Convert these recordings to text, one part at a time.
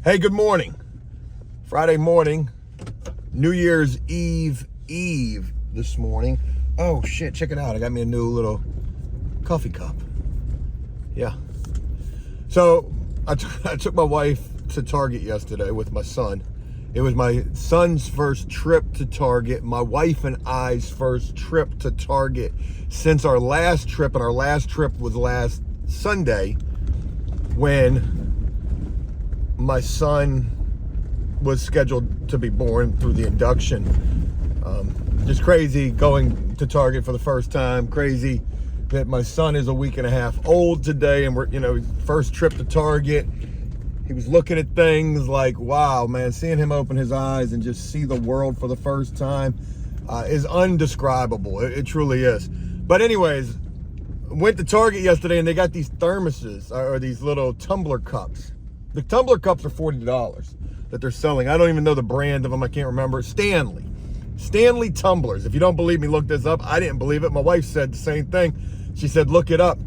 Hey, good morning. Friday morning, New Year's Eve this morning. Oh shit, check it out. I got me a new little coffee cup. Yeah. So I took my wife to Target yesterday with my son. It was my son's first trip to Target, my wife and I's first trip to Target since our last trip, and our last trip was last Sunday when my son was scheduled to be born through the induction. Just crazy going to Target for the first time. Crazy that my son is a week and a half old today, and we're, first trip to Target. He was looking at things like, wow, man, seeing him open his eyes and just see the world for the first time is undescribable. It truly is. But anyways, went to Target yesterday and they got these thermoses, or these little tumbler cups. The tumbler cups are $40 that they're selling. I don't even know the brand of them. I can't remember. Stanley tumblers. If you don't believe me, look this up. I didn't believe it. My wife said the same thing. She said, look it up.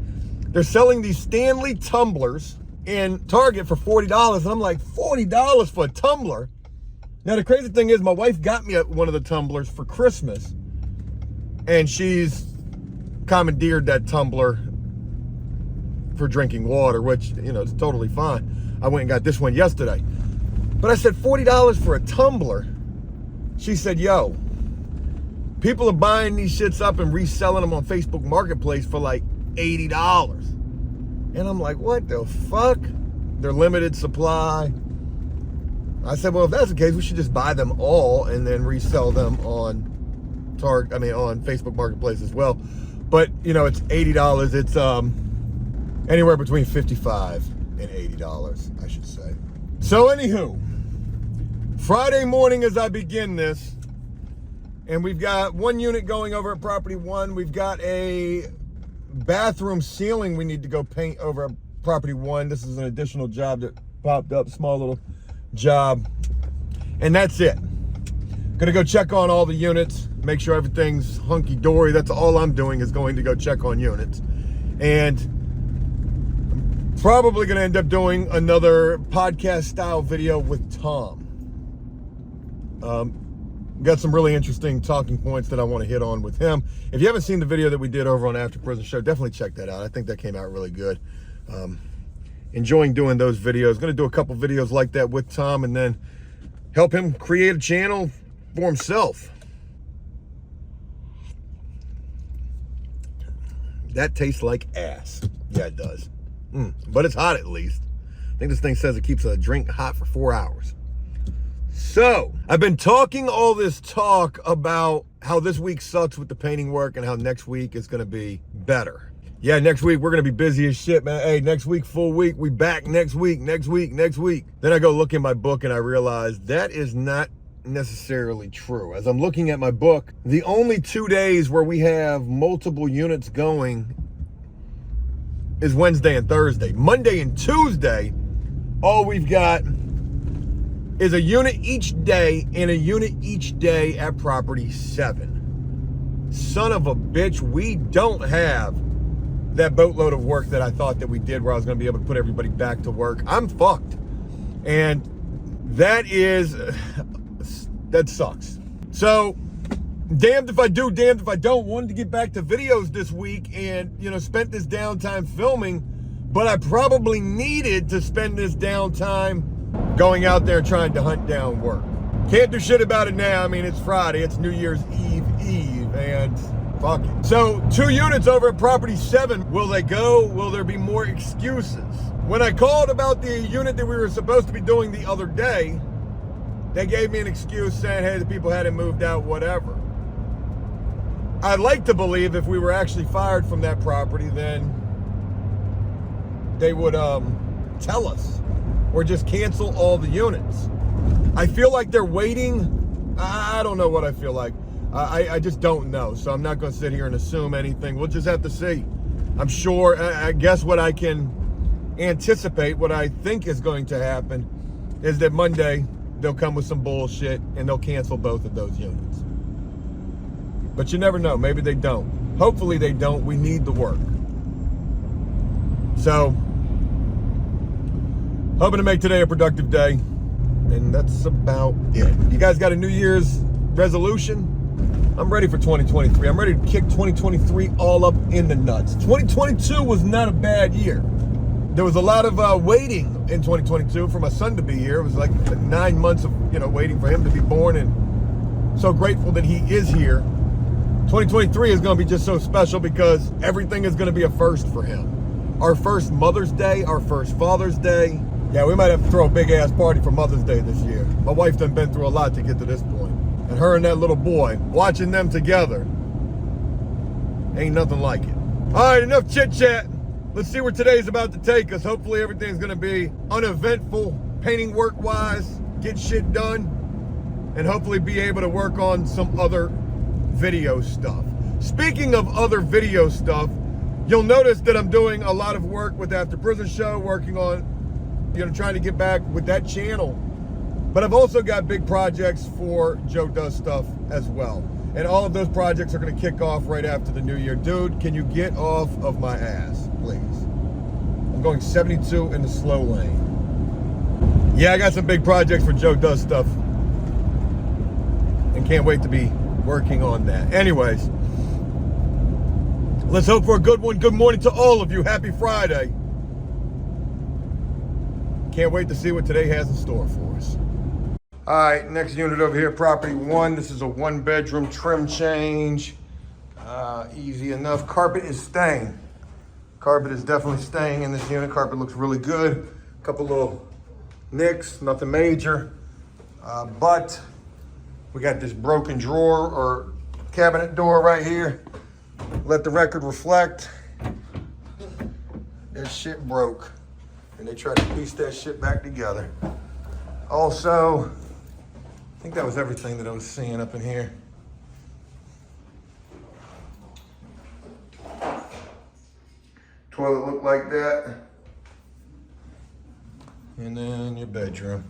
They're selling these Stanley tumblers in Target for $40. And I'm like, $40 for a tumbler? Now, the crazy thing is my wife got me one of the tumblers for Christmas. And she's commandeered that tumbler for drinking water, which, it's totally fine. I went and got this one yesterday. But I said, $40 for a tumbler? She said, yo, people are buying these shits up and reselling them on Facebook Marketplace for like $80. And I'm like, what the fuck? They're limited supply. I said, well, if that's the case, we should just buy them all and then resell them on on Facebook Marketplace as well. But, it's $80. It's anywhere between $55 and $80, I should say. So anywho, Friday morning as I begin this, and we've got one unit going over at property 1. We've got a bathroom ceiling we need to go paint over at property 1. This is an additional job that popped up, small little job. And that's it. Gonna go check on all the units, make sure everything's hunky-dory. That's all I'm doing, is going to go check on units. And probably going to end up doing another podcast style video with Tom. Got some really interesting talking points that I want to hit on with him. If you haven't seen the video that we did over on After Prison Show, definitely check that out. I think that came out really good. Enjoying doing those videos. Going to do a couple videos like that with Tom and then help him create a channel for himself. That tastes like ass. Yeah, it does. But it's hot at least. I think this thing says it keeps a drink hot for 4 hours. So, I've been talking all this talk about how this week sucks with the painting work and how next week is going to be better. Yeah, next week we're going to be busy as shit, man. Hey, next week, full week. We back next week. Then I go look in my book and I realize that is not necessarily true. As I'm looking at my book, the only 2 days where we have multiple units going is Wednesday and Thursday. Monday and Tuesday, all we've got is a unit each day and a unit each day at property 7. Son of a bitch, we don't have that boatload of work that I thought that we did, where I was going to be able to put everybody back to work. I'm fucked. And that sucks. So, damned if I do, damned if I don't. Wanted to get back to videos this week and, spent this downtime filming, but I probably needed to spend this downtime going out there trying to hunt down work. Can't do shit about it now. I mean, it's Friday, it's New Year's Eve, and fuck it. So, 2 units over at property 7. Will they go? Will there be more excuses? When I called about the unit that we were supposed to be doing the other day, they gave me an excuse saying, hey, the people hadn't moved out, whatever. I'd like to believe if we were actually fired from that property, then they would tell us, or just cancel all the units. I feel like they're waiting. I don't know what I feel like. I just don't know. So I'm not going to sit here and assume anything. We'll just have to see. I'm sure, I guess what I can anticipate, what I think is going to happen, is that Monday they'll come with some bullshit and they'll cancel both of those units. But you never know. Maybe they don't. Hopefully they don't. We need the work. So Hoping to make today a productive day. And that's about it. You guys got a New Year's resolution? I'm ready for 2023. I'm ready to kick 2023 all up in the nuts. 2022 was not a bad year. There was a lot of waiting in 2022 for my son to be here. It was like 9 months of waiting for him to be born, and so grateful that he is here. 2023 is going to be just so special because everything is going to be a first for him. Our first Mother's Day, our first Father's Day. Yeah, we might have to throw a big ass party for Mother's Day this year. My wife done been through a lot to get to this point. And her and that little boy, watching them together, ain't nothing like it. All right, enough chit chat. Let's see where today's about to take us. Hopefully everything's gonna be uneventful, painting work wise, get shit done, and hopefully be able to work on some other video stuff. Speaking of other video stuff, you'll notice that I'm doing a lot of work with After Prison Show, working on, trying to get back with that channel. But I've also got big projects for Joe Does Stuff as well. And all of those projects are gonna kick off right after the new year. Dude, can you get off of my ass, please? I'm going 72 in the slow lane. Yeah, I got some big projects for Joe Does Stuff. And can't wait to be working on that. Anyways, let's hope for a good one. Good morning to all of you. Happy Friday. Can't wait to see what today has in store for us. All right, next unit over here, property 1. This is a 1-bedroom trim change. Easy enough. Carpet is staying. Carpet is definitely staying in this unit. Carpet looks really good. Couple little nicks, nothing major. But we got this broken drawer or cabinet door right here. Let the record reflect. That shit broke. And they tried to piece that shit back together. Also, I think that was everything that I was seeing up in here. Toilet looked like that. And then your bedroom.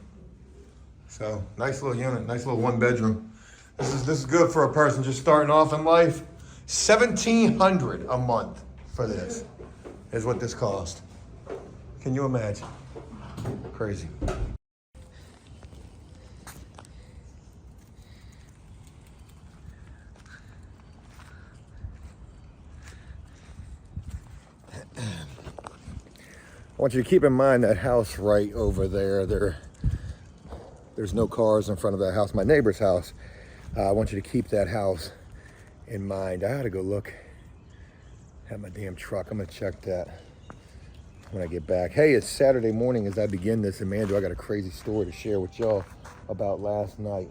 So, nice little unit, nice little 1-bedroom. This is good for a person just starting off in life. $1,700 a month for this is what this cost. Can you imagine? Crazy. I want you to keep in mind that house right over there. There's no cars in front of that house, my neighbor's house. I want you to keep that house in mind. I gotta go look at my damn truck. I'm gonna check that when I get back. Hey, it's Saturday morning as I begin this, and man, do I got a crazy story to share with y'all about last night.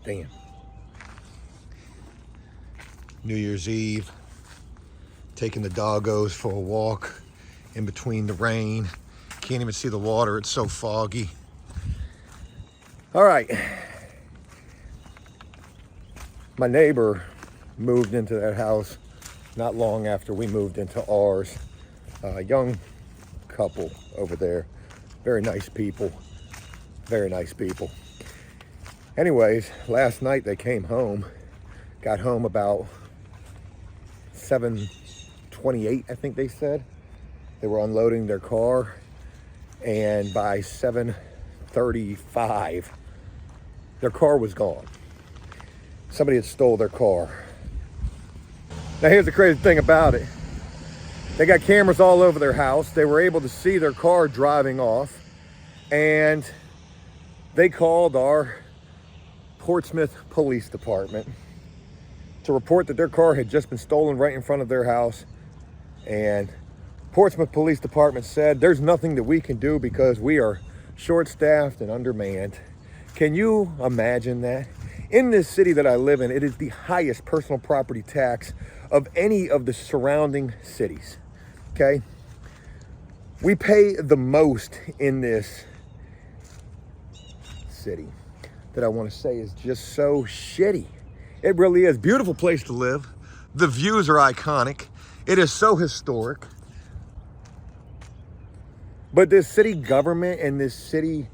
Damn. New Year's Eve, taking the doggos for a walk in between the rain. Can't even see the water, it's so foggy. All right. My neighbor moved into that house not long after we moved into ours. A young couple over there. Very nice people. Very nice people. Anyways, last night they came home. Got home about 7:28, I think they said. They were unloading their car, and by 7:35, their car was gone. Somebody had stole their car. Now here's the crazy thing about it. They got cameras all over their house. They were able to see their car driving off, and they called our Portsmouth Police Department to report that their car had just been stolen right in front of their house. And Portsmouth Police Department said, there's nothing that we can do because we are short-staffed and undermanned. Can you imagine that? In this city that I live in, it is the highest personal property tax of any of the surrounding cities, okay? We pay the most in this city that I want to say is just so shitty. It really is. Beautiful place to live. The views are iconic. It is so historic. But this city government and this city,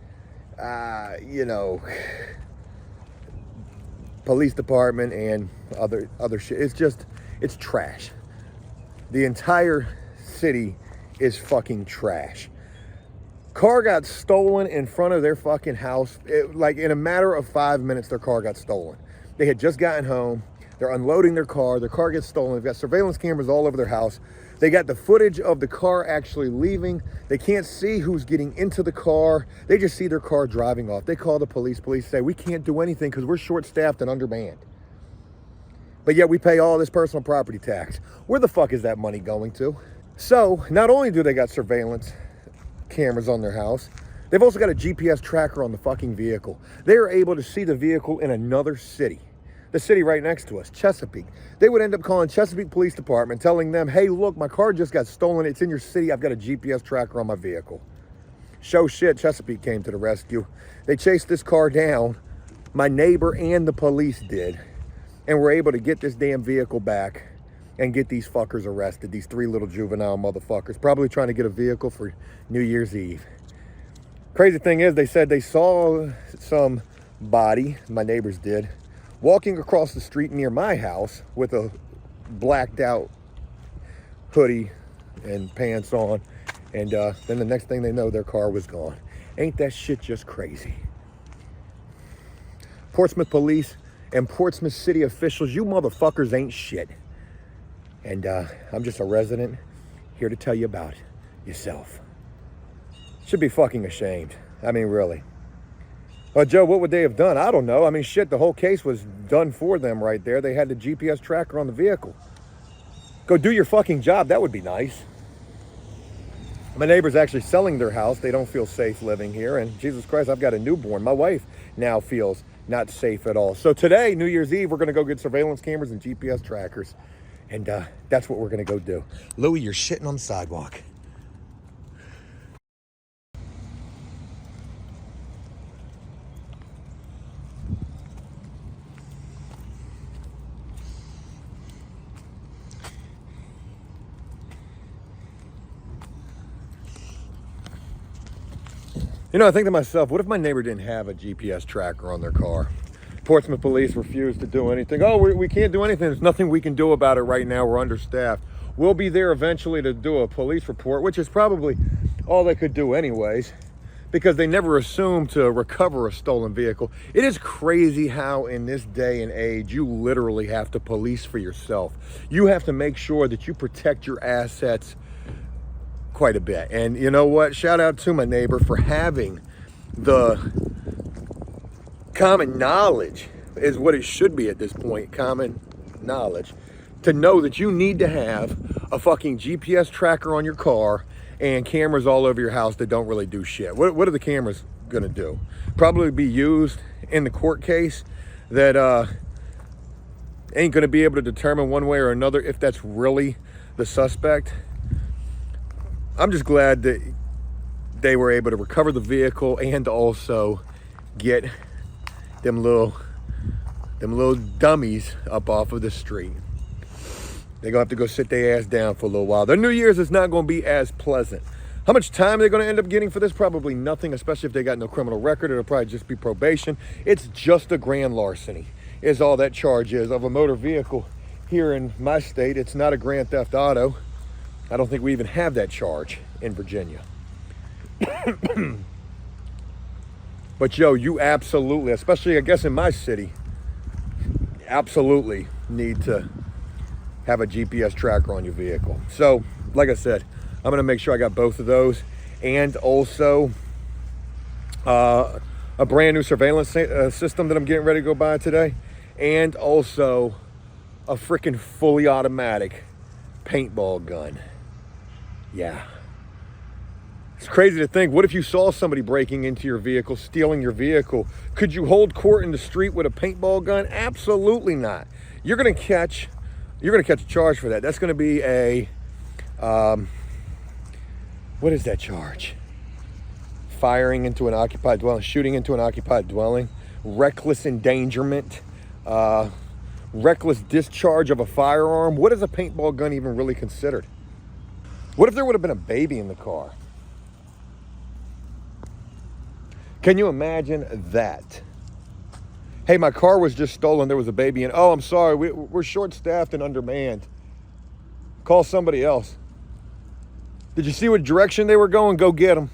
police department and other shit, it's trash. The entire city is fucking trash. Car got stolen in front of their fucking house. Like in a matter of 5 minutes, their car got stolen. They had just gotten home. They're unloading their car gets stolen. They've got surveillance cameras all over their house. They got the footage of the car actually leaving. They can't see who's getting into the car. They just see their car driving off. They call the police. Police say, we can't do anything because we're short-staffed and undermanned. But yet we pay all this personal property tax. Where the fuck is that money going to? So not only do they got surveillance cameras on their house, they've also got a GPS tracker on the fucking vehicle. They are able to see the vehicle in another city. The city right next to us, Chesapeake. They would end up calling Chesapeake Police Department, telling them, hey, look, my car just got stolen. It's in your city. I've got a GPS tracker on my vehicle. Show shit, Chesapeake came to the rescue. They chased this car down. My neighbor and the police did. And were able to get this damn vehicle back and get these fuckers arrested. These 3 little juvenile motherfuckers, probably trying to get a vehicle for New Year's Eve. Crazy thing is, they said they saw some body, my neighbors did, walking across the street near my house with a blacked out hoodie and pants on. And then the next thing they know, their car was gone. Ain't that shit just crazy? Portsmouth police and Portsmouth city officials, you motherfuckers ain't shit. And I'm just a resident here to tell you about it yourself. Should be fucking ashamed. I mean, really. Joe, what would they have done? I don't know. I mean, shit, the whole case was done for them right there. They had the GPS tracker on the vehicle. Go do your fucking job. That would be nice. My neighbor's actually selling their house. They don't feel safe living here. And Jesus Christ, I've got a newborn. My wife now feels not safe at all. So today, New Year's Eve, we're going to go get surveillance cameras and GPS trackers. And that's what we're going to go do. Louie, you're shitting on the sidewalk. You know, I think to myself, what if my neighbor didn't have a GPS tracker on their car? Portsmouth police refused to do anything. Oh, we can't do anything. There's nothing we can do about it right now. We're understaffed. We'll be there eventually to do a police report, which is probably all they could do anyways, because they never assumed to recover a stolen vehicle. It is crazy how in this day and age, you literally have to police for yourself. You have to make sure that you protect your assets quite a bit. And you know what? Shout out to my neighbor for having the common knowledge, is what it should be at this point, common knowledge, to know that you need to have a fucking GPS tracker on your car and cameras all over your house that don't really do shit. What are the cameras gonna do? Probably be used in the court case that ain't gonna be able to determine one way or another if that's really the suspect. I'm just glad that they were able to recover the vehicle and also get them little dummies up off of the street. They're gonna have to go sit their ass down for a little while. Their New Year's is not gonna be as pleasant. How much time they're gonna end up getting for this? Probably nothing, especially if they got no criminal record. It'll probably just be probation. It's just a grand larceny is all that charge is of a motor vehicle here in my state. It's not a grand theft auto. I don't think we even have that charge in Virginia. But yo, you absolutely, especially I guess in my city, absolutely need to have a GPS tracker on your vehicle. So, like I said, I'm gonna make sure I got both of those, and also a brand new surveillance system that I'm getting ready to go buy today, and also a freaking fully automatic paintball gun. Yeah. It's crazy to think, what if you saw somebody breaking into your vehicle, stealing your vehicle? Could you hold court in the street with a paintball gun? Absolutely not. You're gonna catch a charge for that. That's gonna be a, what is that charge? Firing into an occupied dwelling, shooting into an occupied dwelling, reckless endangerment, reckless discharge of a firearm. What is a paintball gun even really considered? What if there would have been a baby in the car? Can you imagine that? Hey, my car was just stolen. There was a baby in. Oh, I'm sorry. We're short-staffed and undermanned. call somebody else. Did you see what direction they were going? Go get them.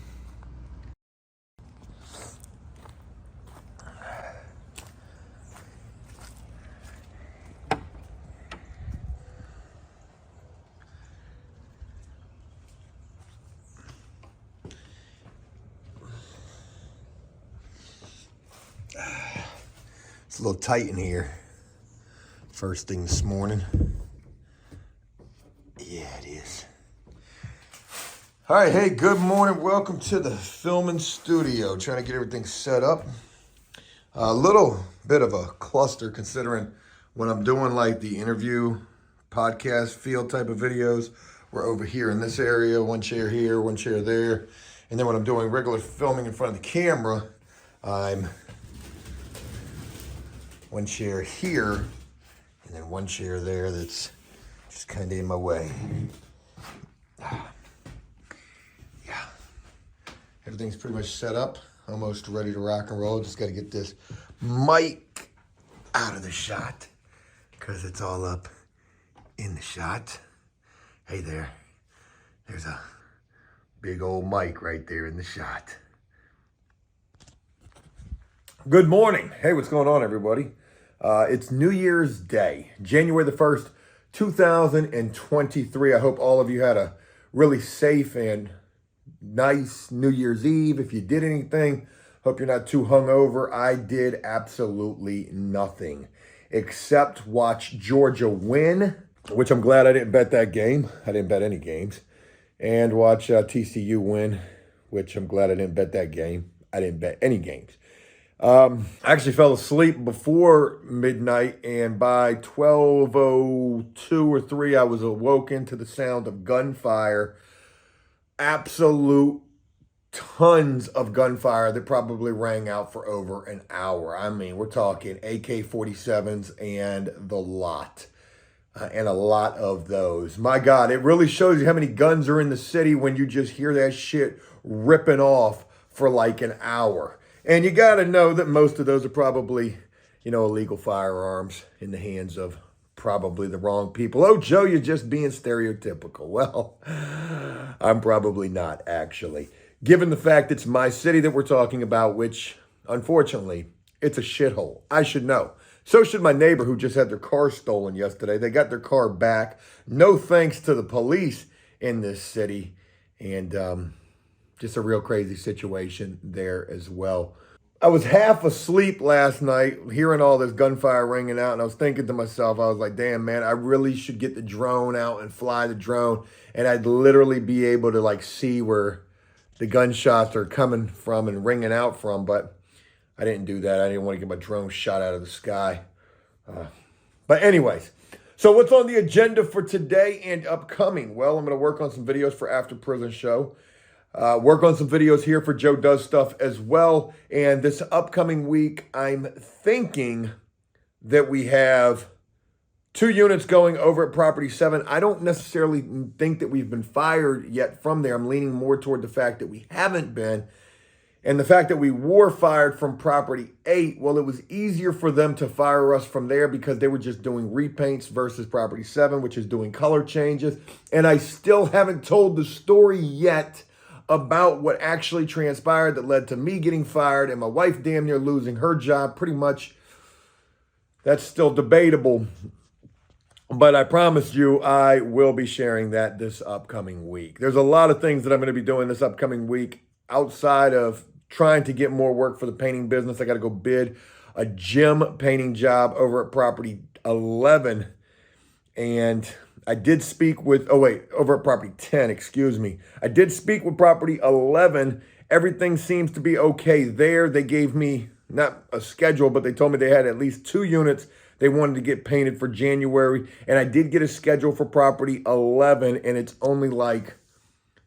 It's a little tight in here. First thing this morning. Yeah, it is. All right, hey, good morning. Welcome to the filming studio. Trying to get everything set up. A little bit of a cluster considering when I'm doing like the interview podcast field type of videos, we're over here in this area, one chair here, one chair there. And then when I'm doing regular filming in front of the camera, I'm one chair here and then one chair there that's just kind of in my way. Yeah, everything's pretty much set up, almost ready to rock and roll. Just got to get this mic out of the shot because it's all up in the shot. Hey there, there's a big old mic right there in the shot. Good morning. Hey, what's going on, everybody? It's New Year's Day, January the 1st, 2023. I hope all of you had a really safe and nice New Year's Eve. If you did anything, hope you're not too hungover. I did absolutely nothing except watch Georgia win, which I'm glad I didn't bet that game. I didn't bet any games. And watch TCU win, which I'm glad I didn't bet that game. I didn't bet any games. I actually fell asleep before midnight, and by 12:02 or 3, I was awoken to the sound of gunfire. Absolute tons of gunfire that probably rang out for over an hour. I mean, we're talking AK-47s and the lot. And a lot of those. My God, it really shows you how many guns are in the city when you just hear that shit ripping off for like an hour. And you got to know that most of those are probably, illegal firearms in the hands of probably the wrong people. Oh, Joe, you're just being stereotypical. Well, I'm probably not, actually. Given the fact it's my city that we're talking about, which, unfortunately, it's a shithole. I should know. So should my neighbor who just had their car stolen yesterday. They got their car back. No thanks to the police in this city. And just a real crazy situation there as well. I was half asleep last night hearing all this gunfire ringing out, and I was thinking to myself, I was like, damn, man, I really should get the drone out and fly the drone, and I'd literally be able to like see where the gunshots are coming from and ringing out from, but I didn't do that. I didn't want to get my drone shot out of the sky. But anyways, so what's on the agenda for today and upcoming? Well, I'm going to work on some videos for After Prison Show. Work on some videos here for Joe Does Stuff as well. And this upcoming week, I'm thinking that we have 2 units going over at Property 7. I don't necessarily think that we've been fired yet from there. I'm leaning more toward the fact that we haven't been. And the fact that we were fired from Property 8, well, it was easier for them to fire us from there because they were just doing repaints versus Property 7, which is doing color changes. And I still haven't told the story yet about what actually transpired that led to me getting fired and my wife damn near losing her job. Pretty much, that's still debatable. But I promised you I will be sharing that this upcoming week. There's a lot of things that I'm going to be doing this upcoming week outside of trying to get more work for the painting business. I got to go bid a gym painting job over at Property 11. And I did speak with, over at Property 10, excuse me. I did speak with Property 11. Everything seems to be okay there. They gave me, not a schedule, but they told me they had at least 2 units they wanted to get painted for January. And I did get a schedule for Property 11, and it's only like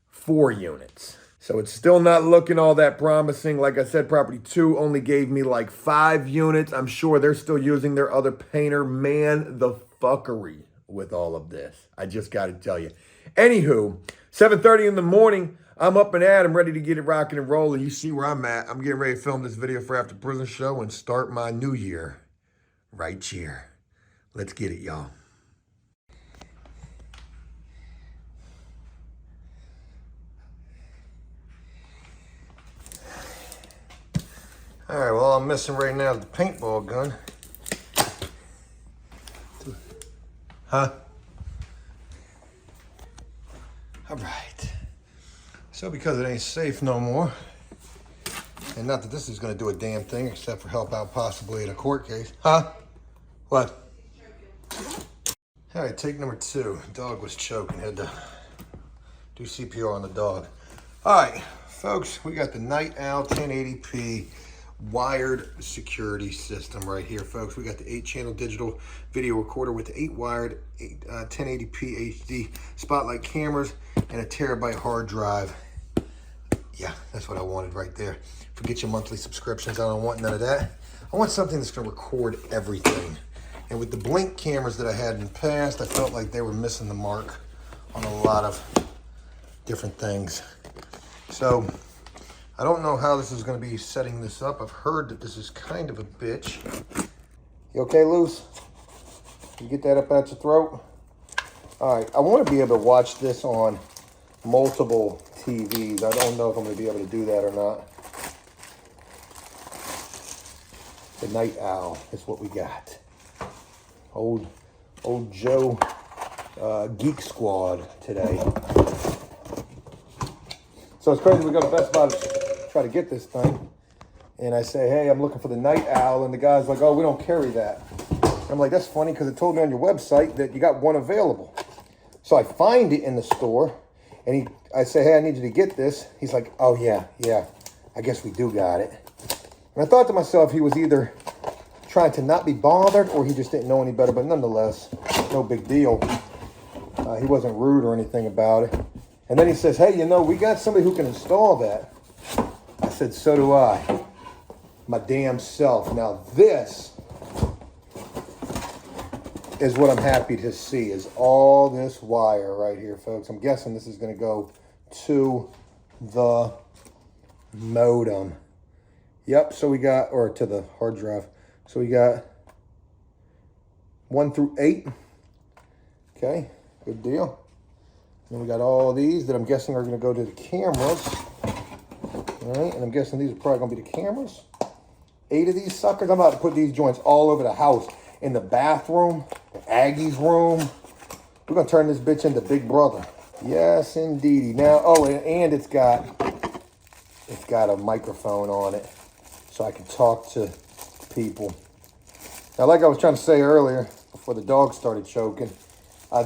4 units. So it's still not looking all that promising. Like I said, Property 2 only gave me like 5 units. I'm sure they're still using their other painter. Man, the fuckery with all of this. I just got to tell you. Anywho, 7:30 in the morning, I'm up and at 'em, ready to get it rocking and rolling. You see where I'm at. I'm getting ready to film this video for After Prison Show and start my new year right here. Let's get it, y'all. all I'm missing right now is the paintball gun. Huh? All right. So because it ain't safe no more, and not that this is gonna do a damn thing except for help out possibly in a court case. Huh? What? All right, take number 2. Dog was choking, had to do CPR on the dog. All right, folks, we got the Night Owl 1080p wired security system right here, folks. We got the 8-channel digital video recorder with 8 wired 1080p HD spotlight cameras and a terabyte hard drive. Yeah, that's what I wanted right there. Forget your monthly subscriptions. I don't want none of that. I want something that's going to record everything. And with the Blink cameras that I had in the past, I felt like they were missing the mark on a lot of different things. So I don't know how this is going to be setting this up. I've heard that this is kind of a bitch. You okay, Luce? You get that up out your throat? All right, I want to be able to watch this on multiple TVs. I don't know if I'm going to be able to do that or not. The Night Owl is what we got. Old Joe Geek Squad today. So it's crazy, we go to Best Buy to try to get this thing. And I say, hey, I'm looking for the Night Owl. And the guy's like, oh, we don't carry that. I'm like, that's funny because it told me on your website that you got one available. So I find it in the store. And I say, hey, I need you to get this. He's like, oh, yeah, I guess we do got it. And I thought to myself, he was either trying to not be bothered or he just didn't know any better. But nonetheless, no big deal. He wasn't rude or anything about it. And then he says, hey, you know, we got somebody who can install that. I said, so do I. My damn self. Now this is what I'm happy to see, is all this wire right here, folks. I'm guessing this is going to go to the modem. Yep, so we got, or to the hard drive. So we got 1 through 8. Okay, good deal. Then we got all these that I'm guessing are going to go to the cameras. All right, and I'm guessing these are probably going to be the cameras. 8 of these suckers. I'm about to put these joints all over the house. In the bathroom, Aggie's room. We're going to turn this bitch into Big Brother. Yes, indeedy. Now, oh, and it's got a microphone on it so I can talk to people. Now, like I was trying to say earlier, before the dog started choking,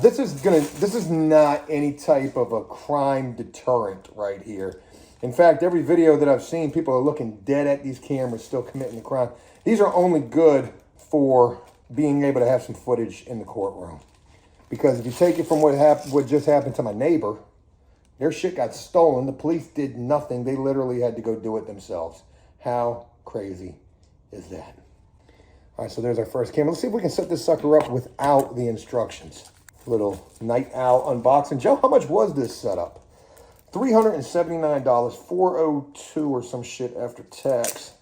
this is not any type of a crime deterrent right here. In fact, every video that I've seen, people are looking dead at these cameras, still committing the crime. These are only good for being able to have some footage in the courtroom. Because if you take it from what just happened to my neighbor, their shit got stolen. The police did nothing. They literally had to go do it themselves. How crazy is that? All right, so there's our first camera. Let's see if we can set this sucker up without the instructions. Little Night Owl unboxing. Joe, how much was this setup? $379, $402 or some shit after tax.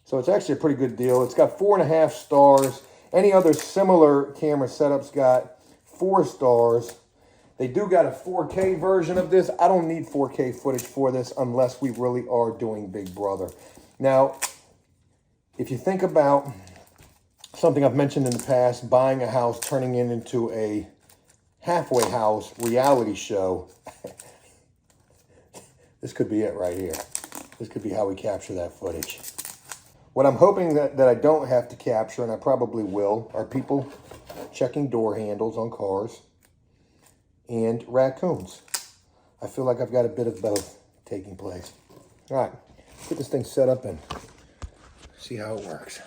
So it's actually a pretty good deal. It's got 4.5 stars. Any other similar camera setups got 4 stars. They do got a 4K version of this. I don't need 4K footage for this unless we really are doing Big Brother. Now, if you think about something I've mentioned in the past, buying a house, turning it into a halfway house reality show, this could be it right here. This could be how we capture that footage. What I'm hoping that I don't have to capture, and I probably will, are people checking door handles on cars and raccoons. I feel like I've got a bit of both taking place. All right, get this thing set up and see how it works.